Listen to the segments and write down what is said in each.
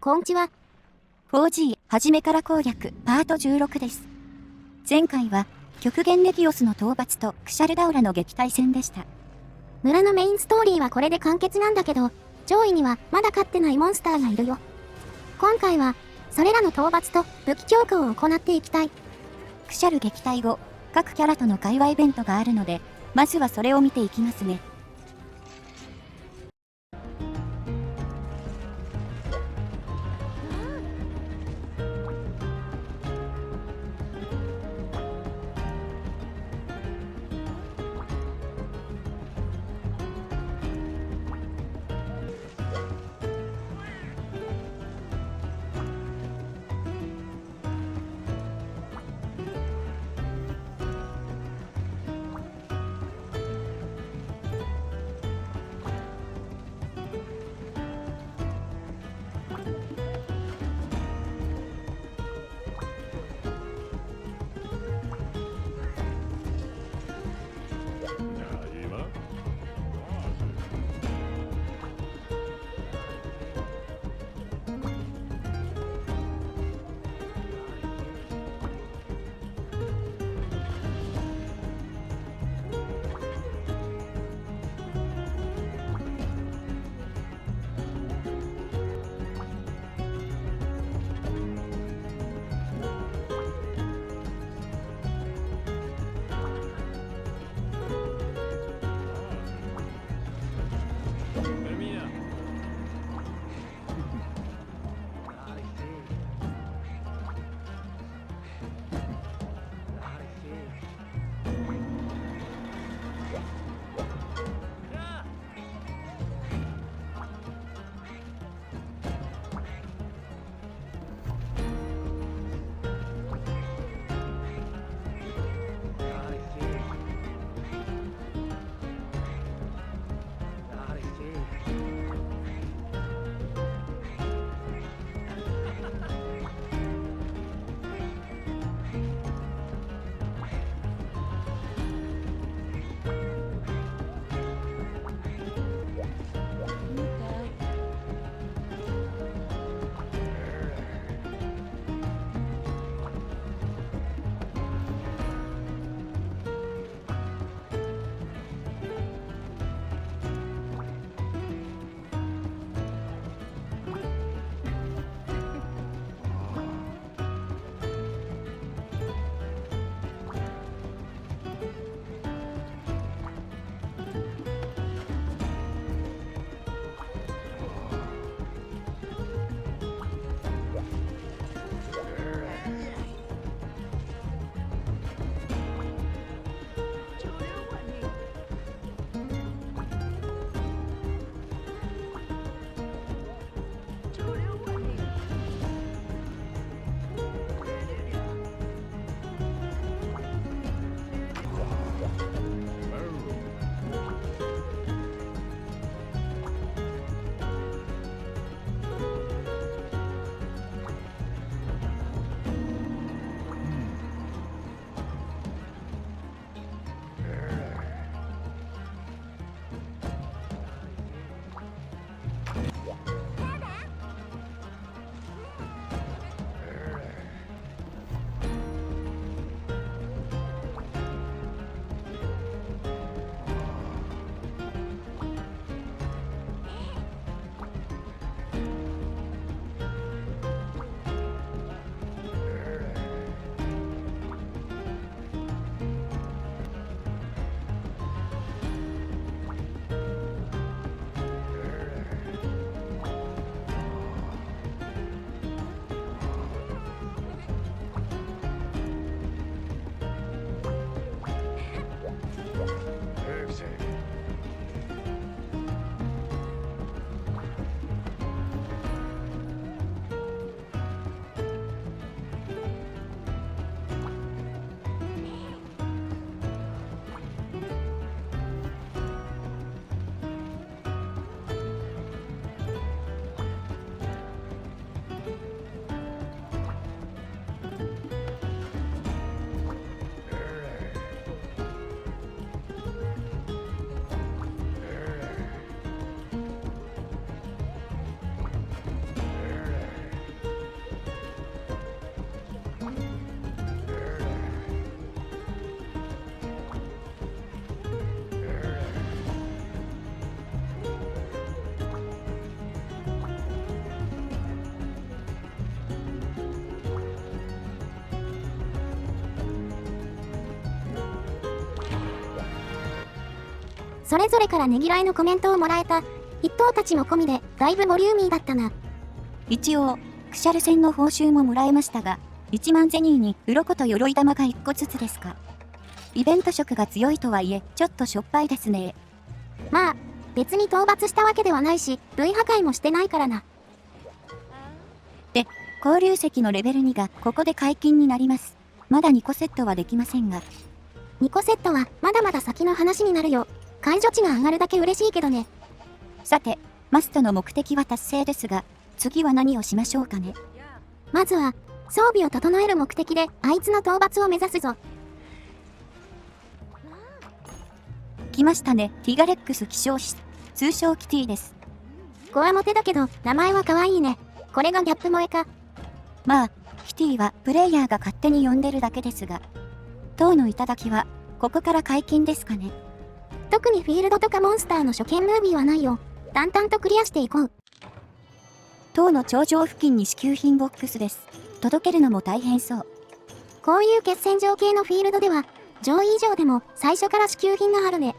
こんちは。4G 初めから攻略パート16です。前回は極限レギオスの討伐とクシャルダウラの撃退戦でした。村のメインストーリーはこれで完結なんだけど、上位にはまだ勝ってないモンスターがいるよ。今回は、それらの討伐と武器強化を行っていきたい。クシャル撃退後、各キャラとの会話イベントがあるので、まずはそれを見ていきますね。それぞれからねぎらいのコメントをもらえた。一等たちも込みで、だいぶボリューミーだったな。一応、クシャル戦の報酬ももらえましたが、1万ゼニーに鱗と鎧玉が1個ずつですか。イベント色が強いとはいえ、ちょっとしょっぱいですね。まあ、別に討伐したわけではないし、類破壊もしてないからな。で、交流石のレベル2がここで解禁になります。まだ2個セットはできませんが。2個セットはまだまだ先の話になるよ。解除値が上がるだけ嬉しいけどね。さて、マストの目的は達成ですが、次は何をしましょうかね。まずは、装備を整える目的で、あいつの討伐を目指すぞ。来ましたね、ティガレックス希少種、通称キティです。こわもてだけど、名前は可愛いね。これがギャップ萌えか。まあ、キティはプレイヤーが勝手に呼んでるだけですが、塔の頂は、ここから解禁ですかね。特にフィールドとかモンスターの初見ムービーはないよ。淡々とクリアしていこう。塔の頂上付近に支給品ボックスです。届けるのも大変そう。こういう決戦場系のフィールドでは、上位以上でも最初から支給品があるね。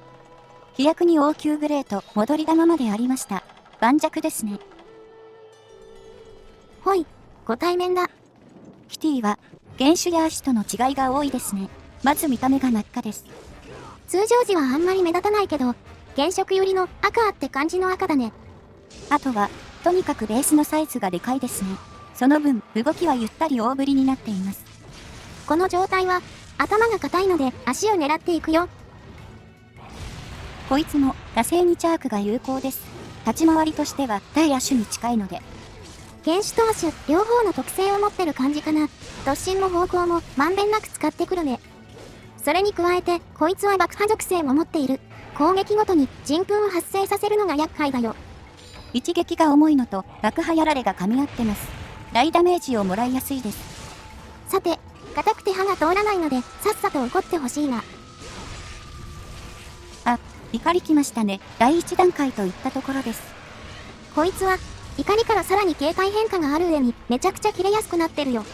飛躍に王宮グレート、戻り玉までありました。盤石ですね。ほい、ご対面だ。キティは、原種や足との違いが多いですね。まず見た目が真っ赤です。通常時はあんまり目立たないけど、原色よりの赤って感じの赤だね。あとは、とにかくベースのサイズがでかいですね。その分、動きはゆったり大振りになっています。この状態は、頭が硬いので足を狙っていくよ。こいつも、惰性にチャークが有効です。立ち回りとしては、対足に近いので。原種と亜種、両方の特性を持ってる感じかな。突進も方向もまんべんなく使ってくるね。それに加えて、こいつは爆破属性も持っている。攻撃ごとに人糞を発生させるのが厄介だよ。一撃が重いのと爆破やられが噛み合ってます。大ダメージをもらいやすいです。さて、硬くて刃が通らないので、さっさと怒ってほしいな。あ、怒りきましたね。第一段階といったところです。こいつは、怒りからさらに形態変化がある上に、めちゃくちゃ切れやすくなってるよ。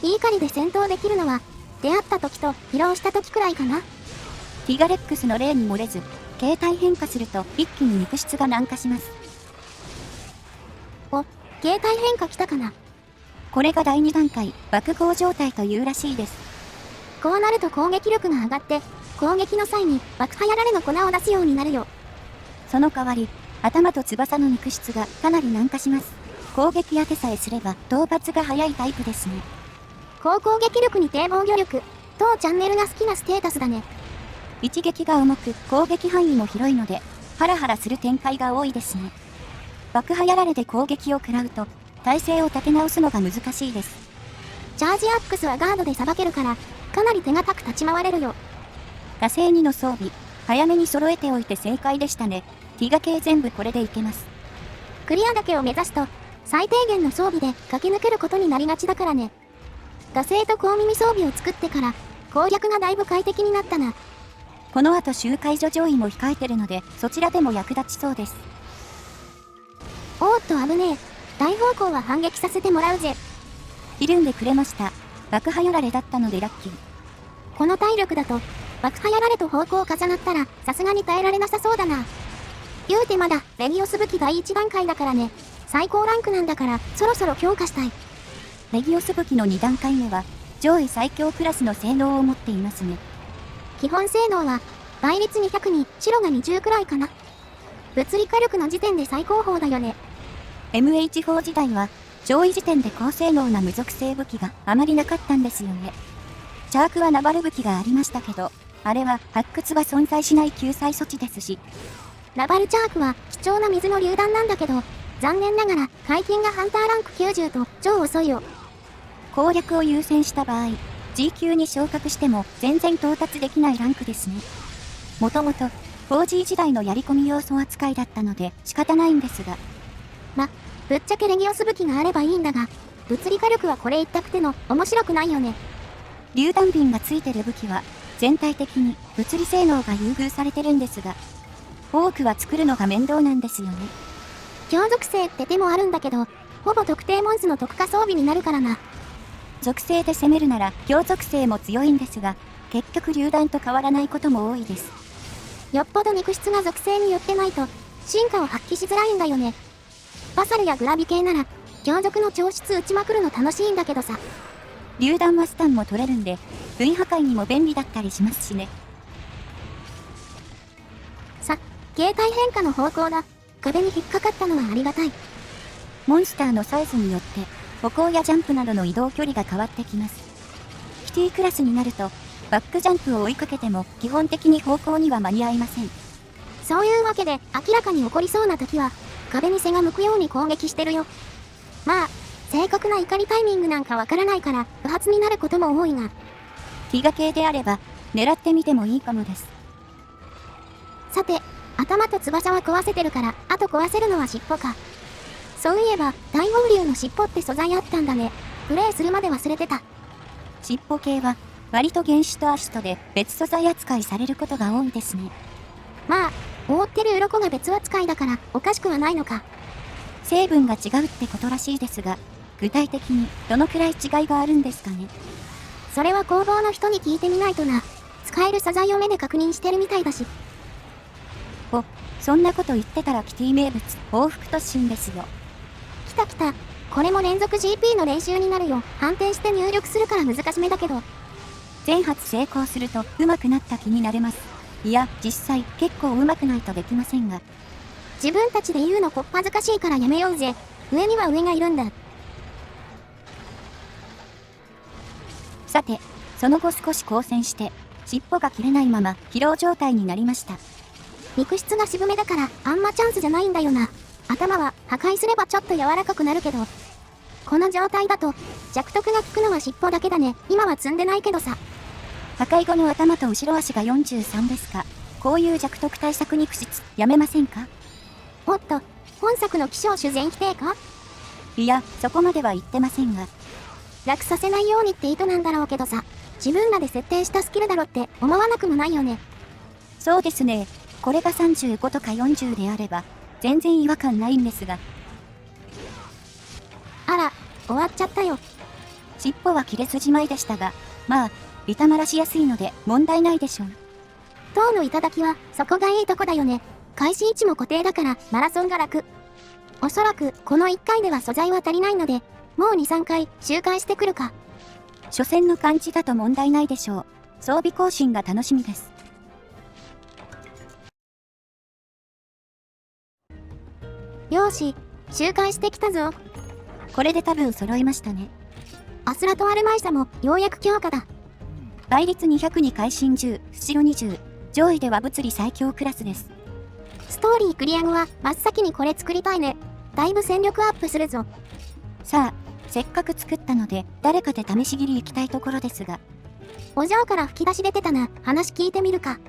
いい怒りで戦闘できるのは、出会った時と疲労した時くらいかな。ティガレックスの例に漏れず、形態変化すると一気に肉質が軟化します。お、形態変化来たかな。これが第2段階、爆豪状態というらしいです。こうなると攻撃力が上がって、攻撃の際に爆破やられの粉を出すようになるよ。その代わり、頭と翼の肉質がかなり軟化します。攻撃当てさえすれば討伐が早いタイプですね。高攻撃力に低防御力、当チャンネルが好きなステータスだね。一撃が重く攻撃範囲も広いので、ハラハラする展開が多いですね。爆破やられで攻撃を食らうと、体勢を立て直すのが難しいです。チャージアックスはガードでさばけるから、かなり手堅く立ち回れるよ。惰性2の装備、早めに揃えておいて正解でしたね。ティガ系全部これでいけます。クリアだけを目指すと、最低限の装備で駆け抜けることになりがちだからね。惰性と高耳装備を作ってから、攻略がだいぶ快適になったな。この後周回所上位も控えてるので、そちらでも役立ちそうです。おーっと危ねえ。大方向は反撃させてもらうぜ。ひるんでくれました。爆破やられだったのでラッキー。この体力だと、爆破やられと方向重なったら、さすがに耐えられなさそうだな。言うてまだ、レギオス武器第1段階だからね。最高ランクなんだから、そろそろ強化したい。レギオス武器の2段階目は、上位最強クラスの性能を持っていますね。基本性能は、倍率200に白が20くらいかな。物理火力の時点で最高峰だよね。MH4 時代は、上位時点で高性能な無属性武器があまりなかったんですよね。チャークはナバル武器がありましたけど、あれは発掘は存在しない救済措置ですし。ナバルチャークは貴重な水の榴弾なんだけど、残念ながら解禁がハンターランク90と超遅いよ。攻略を優先した場合、G 級に昇格しても全然到達できないランクですね。もともと 4G 時代のやり込み要素扱いだったので仕方ないんですが。ぶっちゃけレギオス武器があればいいんだが、物理火力はこれ一択での面白くないよね。榴弾瓶がついてる武器は全体的に物理性能が優遇されてるんですが、多くは作るのが面倒なんですよね。強属性って手もあるんだけど、ほぼ特定モンスの特化装備になるからな。属性で攻めるなら強属性も強いんですが、結局榴弾と変わらないことも多いです。よっぽど肉質が属性によってないと、進化を発揮しづらいんだよね。バサルやグラビ系なら、強力の調質打ちまくるの楽しいんだけどさ。榴弾はスタンも取れるんで、V破壊にも便利だったりしますしね。さ、形態変化の方向だ。壁に引っかかったのはありがたい。モンスターのサイズによって、歩行やジャンプなどの移動距離が変わってきます。キティクラスになると、バックジャンプを追いかけても基本的に方向には間に合いません。そういうわけで明らかに起こりそうな時は壁に背が向くように攻撃してるよ。まあ正確な怒りタイミングなんかわからないから不発になることも多いが、ティガ系であれば狙ってみてもいいかもです。さて頭と翼は壊せてるから、あと壊せるのは尻尾か。そういえば大王竜の尻尾って素材あったんだね。プレイするまで忘れてた。尻尾系は割と原種とアシトで別素材扱いされることが多いですね。まあ覆ってる鱗が別扱いだからおかしくはないのか。成分が違うってことらしいですが、具体的にどのくらい違いがあるんですかね。それは工房の人に聞いてみないとな。使える素材を目で確認してるみたいだし。そんなこと言ってたらキティ名物報復突進ですよ。来た来た。これも連続 GP の練習になるよ。反転して入力するから難しめだけど。全発成功すると上手くなった気になれます。いや、実際結構上手くないとできませんが。自分たちで言うのこっぱずかしいからやめようぜ。上には上がいるんだ。さて、その後少し交戦して、尻尾が切れないまま疲労状態になりました。肉質が渋めだからあんまチャンスじゃないんだよな。頭は破壊すればちょっと柔らかくなるけど。この状態だと弱徳が効くのは尻尾だけだね。今は積んでないけどさ。破壊後の頭と後ろ足が43ですか。こういう弱徳対策肉質やめませんか。おっと、本作の希少種全否定か。いや、そこまでは言ってませんが。楽させないようにって意図なんだろうけどさ、自分らで設定したスキルだろって思わなくもないよね。そうですね。これが35とか40であれば、全然違和感ないんですが。あら、終わっちゃったよ。尻尾は切れ筋前でしたが、まあ、ビタマラしやすいので問題ないでしょう。塔の頂はそこがいいとこだよね。開始位置も固定だからマラソンが楽。おそらくこの1回では素材は足りないので、もう2、3回周回してくるか。初戦の感じだと問題ないでしょう。装備更新が楽しみです。よーし、周回してきたぞ。これで多分揃いましたね。アスラとアルマイサもようやく強化だ。倍率200に会心10、後ろ20、上位では物理最強クラスです。ストーリークリア後は真っ先にこれ作りたいね。だいぶ戦力アップするぞ。さあ、せっかく作ったので誰かで試し切り行きたいところですが。お嬢から吹き出し出てたな。話聞いてみるか。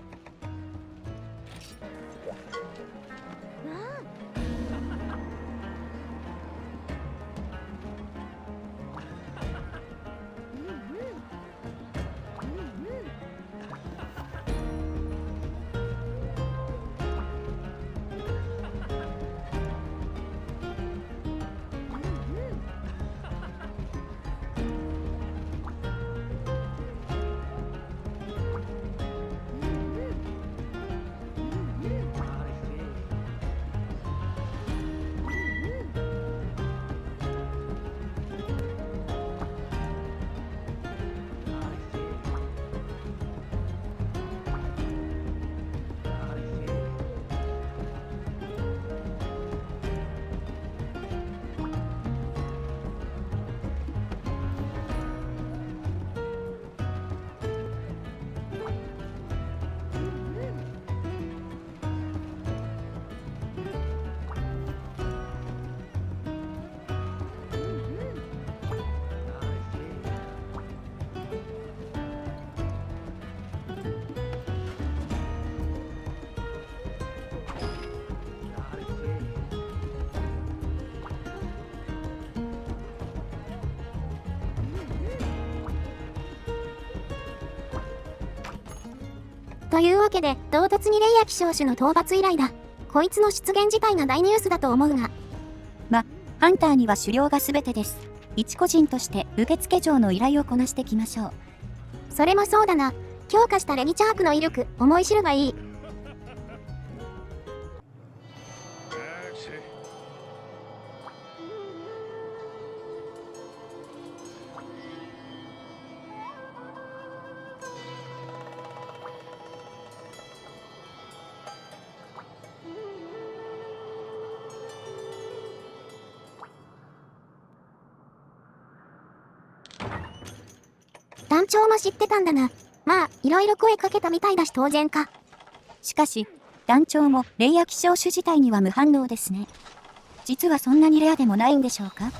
というわけで、唐突にレイヤ希少種の討伐依頼だ。こいつの出現自体が大ニュースだと思うが。ハンターには狩猟が全てです。一個人として受付嬢の依頼をこなしてきましょう。それもそうだな。強化したレギチャークの威力、思い知るがいい。団長も知ってたんだな。まあ、いろいろ声かけたみたいだし当然か。しかし、団長もレイア希少種自体には無反応ですね。実はそんなにレアでもないんでしょうか？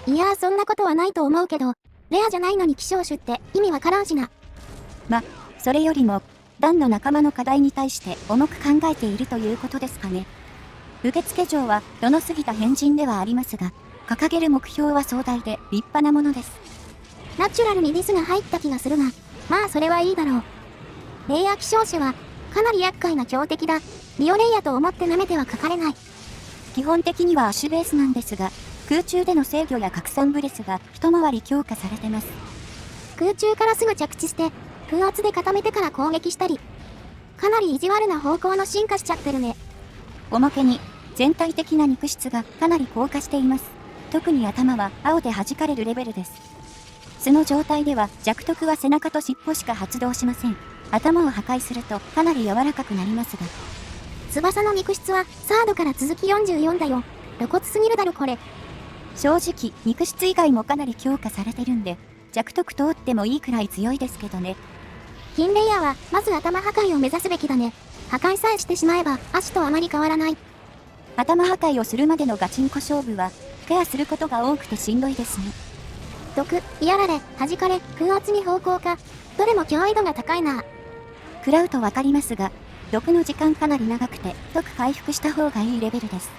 いやーそんなことはないと思うけど、レアじゃないのに希少種って意味わからんしな。それよりも、ダンの仲間の課題に対して重く考えているということですかね。受付嬢は度の過ぎた変人ではありますが、掲げる目標は壮大で立派なものです。ナチュラルにディスが入った気がするが、まあそれはいいだろう。レイヤ希少種は、かなり厄介な強敵だ。リオレイヤと思って舐めてはかかれない。基本的にはアッシュベースなんですが、空中での制御や拡散ブレスが一回り強化されてます。空中からすぐ着地して、風圧で固めてから攻撃したり。かなり意地悪な方向の進化しちゃってるね。おまけに、全体的な肉質がかなり高化しています。特に頭は青で弾かれるレベルです。素の状態では弱毒は背中と尻尾しか発動しません。頭を破壊するとかなり柔らかくなりますが。翼の肉質はサードから続き44だよ。露骨すぎるだろこれ。正直、肉質以外もかなり強化されてるんで、弱毒通ってもいいくらい強いですけどね。金レイヤーはまず頭破壊を目指すべきだね。破壊さえしてしまえば足とあまり変わらない。頭破壊をするまでのガチンコ勝負は、ケアすることが多くてしんどいですね。毒、やられ、弾かれ、風圧に方向か。どれも脅威度が高いな。食らうとわかりますが、毒の時間かなり長くて、即回復した方がいいレベルです。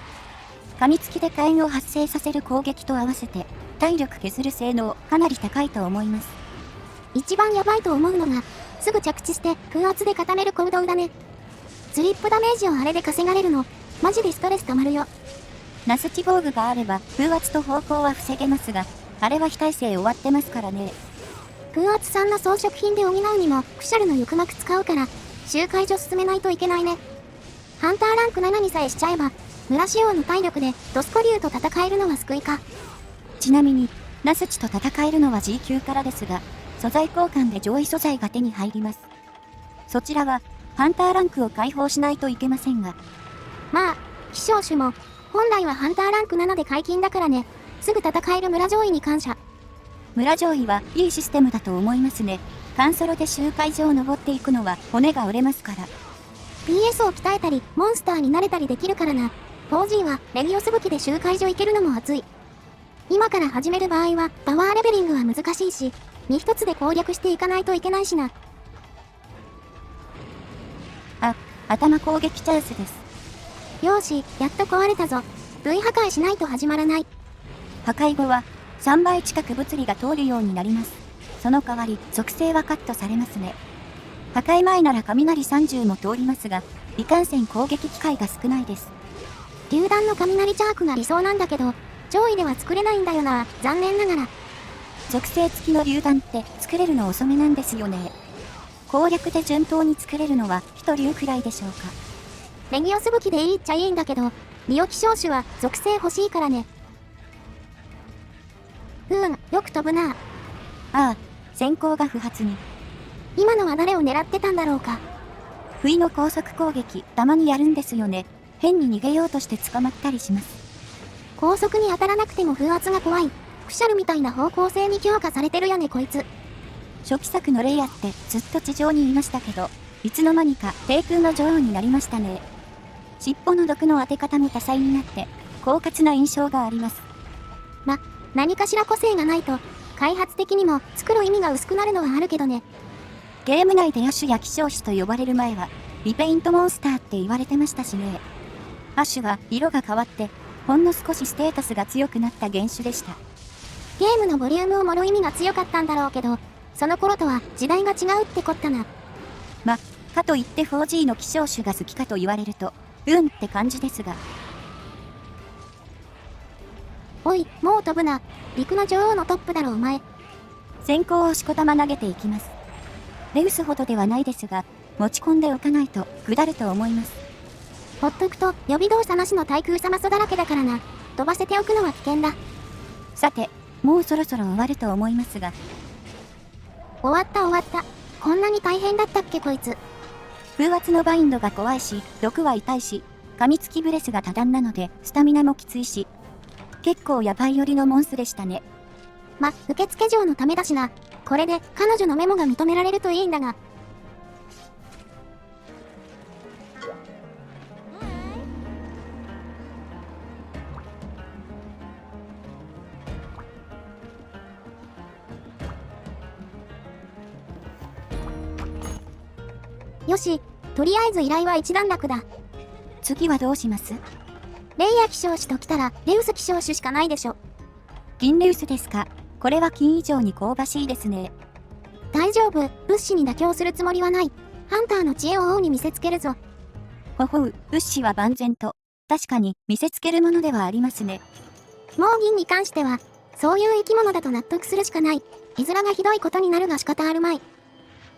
噛みつきで火炎を発生させる攻撃と合わせて、体力削る性能かなり高いと思います。一番やばいと思うのが、すぐ着地して風圧で固める行動だね。スリップダメージをあれで稼がれるの、マジでストレス溜まるよ。ナスチ防具があれば風圧と方向は防げますが、あれは非耐性終わってますからね。風圧さんの装飾品で補うにもクシャルの翼膜使うから、周回所進めないといけないね。ハンターランク7にさえしちゃえば、村仕様の体力でドスコ竜と戦えるのは救いか。ちなみに、ナスチと戦えるのは G 級からですが、素材交換で上位素材が手に入ります。そちらは、ハンターランクを解放しないといけませんが。まあ、希少種も、本来はハンターランク7で解禁だからね。すぐ戦える村上位に感謝。村上位はいいシステムだと思いますね。カンソロで周回所を登っていくのは骨が折れますから。PS を鍛えたり、モンスターになれたりできるからな。4G はレギオス武器で周回所行けるのも熱い。今から始める場合は、パワーレベリングは難しいし、身一つで攻略していかないといけないしな。頭攻撃チャンスです。よーし、やっと壊れたぞ。V 破壊しないと始まらない。破壊後は、3倍近く物理が通るようになります。その代わり、属性はカットされますね。破壊前なら雷30も通りますが、いかんせん攻撃機会が少ないです。榴弾の雷チャークが理想なんだけど、上位では作れないんだよな、残念ながら。属性付きの榴弾って作れるの遅めなんですよね。攻略で順当に作れるのは一竜くらいでしょうか。レギオス武器でいいっちゃいいんだけど、リオ希少種は属性欲しいからね。よく飛ぶな。先行が不発に。今のは誰を狙ってたんだろうか。不意の高速攻撃、たまにやるんですよね。変に逃げようとして捕まったりします。高速に当たらなくても風圧が怖い。クシャルみたいな方向性に強化されてるよねこいつ。初期作のレイヤってずっと地上にいましたけど、いつの間にか低空の女王になりましたね。尻尾の毒の当て方も多彩になって、狡猾な印象があります。何かしら個性がないと、開発的にも作る意味が薄くなるのはあるけどね。ゲーム内でアシュや希少種と呼ばれる前は、リペイントモンスターって言われてましたしね。アシュは色が変わって、ほんの少しステータスが強くなった原種でした。ゲームのボリュームを盛る意味が強かったんだろうけど、その頃とは時代が違うってこったな。かといって 4G の希少種が好きかと言われると、って感じですが。おい、もう飛ぶな。陸の女王のトップだろお前。先行をしこたま投げていきます。レウスほどではないですが、持ち込んでおかないと下ると思います。ほっとくと予備動作なしの対空サマソだらけだからな。飛ばせておくのは危険だ。さて、もうそろそろ終わると思いますが。終わった。こんなに大変だったっけこいつ。風圧のバインドが怖いし、毒は痛いし、噛みつきブレスが多段なので、スタミナもきついし。結構ヤバい寄りのモンスでしたね。受付嬢のためだしな。これで彼女のメモが認められるといいんだが。よし、とりあえず依頼は一段落だ。次はどうします？レイヤ騎将士ときたらレウス騎将士しかないでしょ。金レウスですか。これは金以上に香ばしいですね。大丈夫、物資に妥協するつもりはない。ハンターの知恵を王に見せつけるぞ。ほほう、物資は万全と。確かに見せつけるものではありますね。もう銀に関しては、そういう生き物だと納得するしかない。いずらがひどいことになるが仕方あるまい。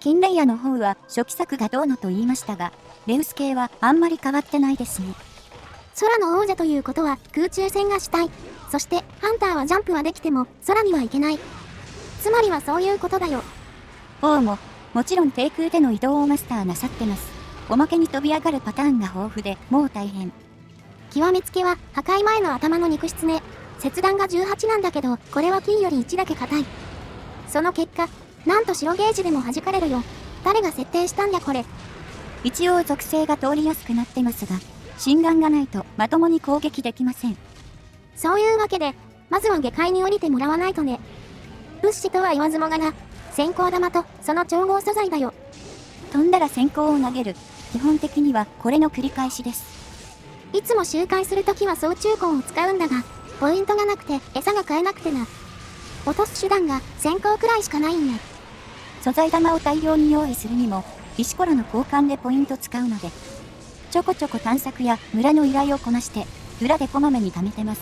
金レイヤの方は初期作がどうのと言いましたが、レウス系はあんまり変わってないですね。空の王者ということは空中戦がしたい。そしてハンターはジャンプはできても空には行けない。つまりはそういうことだよ。王も、もちろん低空での移動をマスターなさってます。おまけに飛び上がるパターンが豊富で、もう大変。極めつけは破壊前の頭の肉質ね。切断が18なんだけど、これは金より1だけ硬い。その結果、なんと白ゲージでも弾かれるよ。誰が設定したんだこれ。一応属性が通りやすくなってますが、心眼がないとまともに攻撃できません。そういうわけで、まずは下界に降りてもらわないとね。物資とは言わずもがな、閃光玉とその調合素材だよ。飛んだら閃光を投げる。基本的にはこれの繰り返しです。いつも周回するときは総中根を使うんだが、ポイントがなくて餌が買えなくてな。落とす手段が閃光くらいしかないんね。素材玉を大量に用意するにも、石ころの交換でポイント使うので、ちょこちょこ探索や村の依頼をこなして、裏でこまめに貯めてます。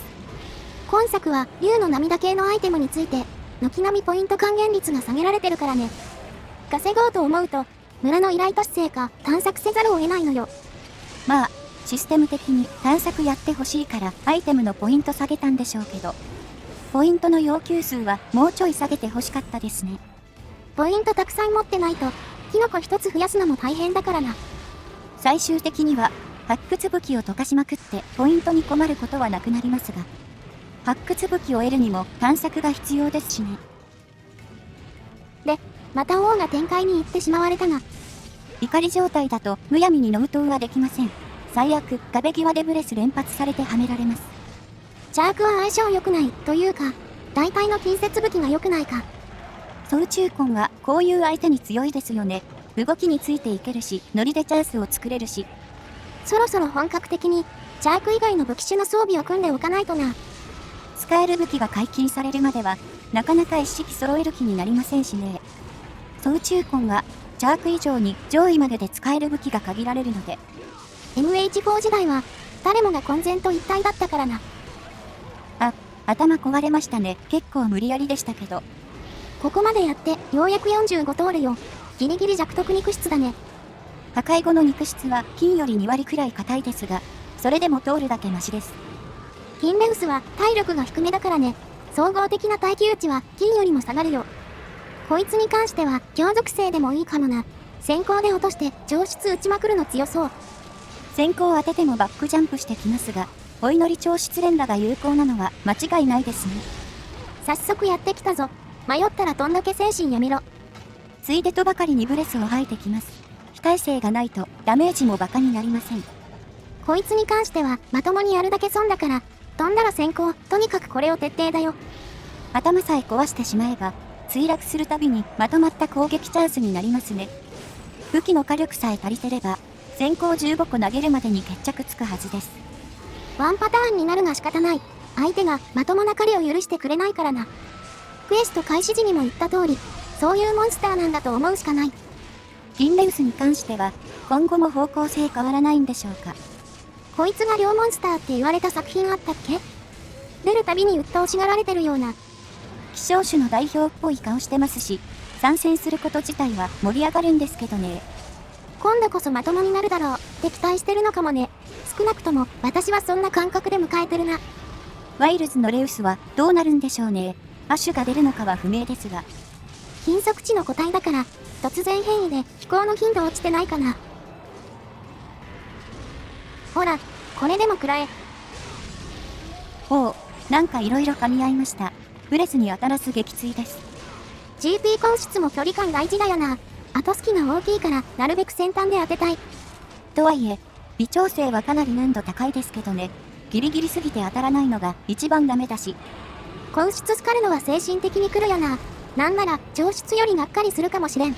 今作は竜の涙系のアイテムについて、軒並みポイント還元率が下げられてるからね。稼ごうと思うと、村の依頼達成か探索せざるを得ないのよ。まあ、システム的に探索やってほしいからアイテムのポイント下げたんでしょうけど、ポイントの要求数はもうちょい下げてほしかったですね。ポイントたくさん持ってないと、キノコ一つ増やすのも大変だからな。最終的には、発掘武器を溶かしまくってポイントに困ることはなくなりますが、発掘武器を得るにも探索が必要ですしね。で、また王が展開に行ってしまわれたが、怒り状態だとむやみにノウトウはできません。最悪、壁際でブレス連発されてはめられます。チャークは相性良くないというか、大体の近接武器が良くないか。総中根はこういう相手に強いですよね。動きについていけるし、ノリでチャンスを作れるし。そろそろ本格的に、チャーク以外の武器種の装備を組んでおかないとな。使える武器が解禁されるまでは、なかなか一式揃える気になりませんしね。総中根は、チャーク以上に上位までで使える武器が限られるので。MH4 時代は、誰もが混然と一体だったからな。あ、頭壊れましたね。結構無理やりでしたけど。ここまでやって、ようやく45通るよ。ギリギリ弱特肉質だね。破壊後の肉質は金より2割くらい硬いですが、それでも通るだけマシです。金レウスは体力が低めだからね。総合的な耐久値は金よりも下がるよ。こいつに関しては強属性でもいいかもな。先行で落として上質打ちまくるの強そう。先行当ててもバックジャンプしてきますが、お祈り超質連打が有効なのは間違いないですね。早速やってきたぞ。迷ったらどんだけ精神やめろ。ついでとばかりにブレスを吐いてきます。非耐性がないとダメージもバカになりません。こいつに関してはまともにやるだけ損だから、飛んだら先行、とにかくこれを徹底だよ。頭さえ壊してしまえば、墜落するたびにまとまった攻撃チャンスになりますね。武器の火力さえ足りてれば、先行15個投げるまでに決着つくはずです。ワンパターンになるが仕方ない。相手がまともな狩りを許してくれないからな。クエスト開始時にも言った通り、そういうモンスターなんだと思うしかない。銀レウスに関しては、今後も方向性変わらないんでしょうか。こいつが両モンスターって言われた作品あったっけ？出るたびに鬱陶しがられてるような。希少種の代表っぽい顔してますし、参戦すること自体は盛り上がるんですけどね。今度こそまともになるだろうって期待してるのかもね。少なくとも私はそんな感覚で迎えてるな。ワイルズのレウスはどうなるんでしょうね。アッシュが出るのかは不明ですが。金属地の個体だから、突然変異で飛行の頻度落ちてないかな。ほら、これでも食らえ。おう、なんか色々噛み合いました。ブレスに当たらず撃墜です。GP 根室も距離感大事だよな。後隙が大きいからなるべく先端で当てたい。とはいえ、微調整はかなり難度高いですけどね。ギリギリすぎて当たらないのが一番ダメだし。根室スカるのは精神的に来るよな。なんなら調室よりがっかりするかもしれん。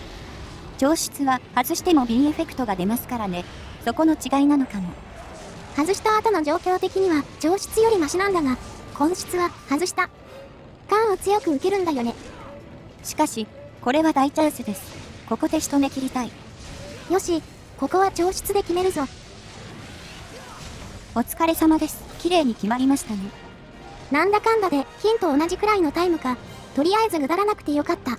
調室は外してもビンエフェクトが出ますからね。そこの違いなのかも。外した後の状況的には調室よりマシなんだが、根室は外した。感を強く受けるんだよね。しかし、これは大チャンスです。ここで仕留め切りたい。よし、ここは調室で決めるぞ。お疲れ様です。綺麗に決まりましたね。なんだかんだで金と同じくらいのタイムか。とりあえずぐだらなくてよかった。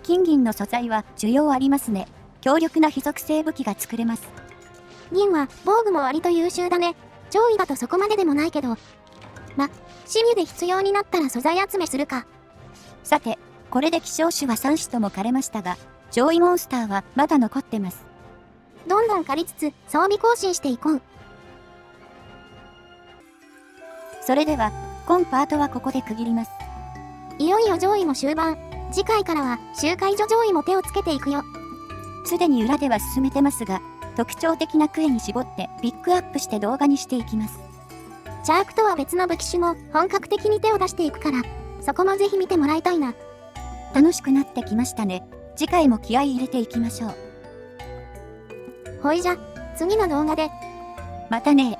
金銀の素材は需要ありますね。強力な非属性武器が作れます。銀は防具も割と優秀だね。上位だとそこまででもないけど。シミュで必要になったら素材集めするか。さて、これで希少種は3種とも枯れましたが、上位モンスターはまだ残ってます。どんどん借りつつ装備更新していこう。それでは、今パートはここで区切ります。いよいよ上位も終盤。次回からは周回所上位も手をつけていくよ。すでに裏では進めてますが、特徴的なクエに絞ってピックアップして動画にしていきます。チャークとは別の武器種も本格的に手を出していくから、そこもぜひ見てもらいたいな。楽しくなってきましたね。次回も気合い入れていきましょう。ほいじゃ、次の動画で。またね。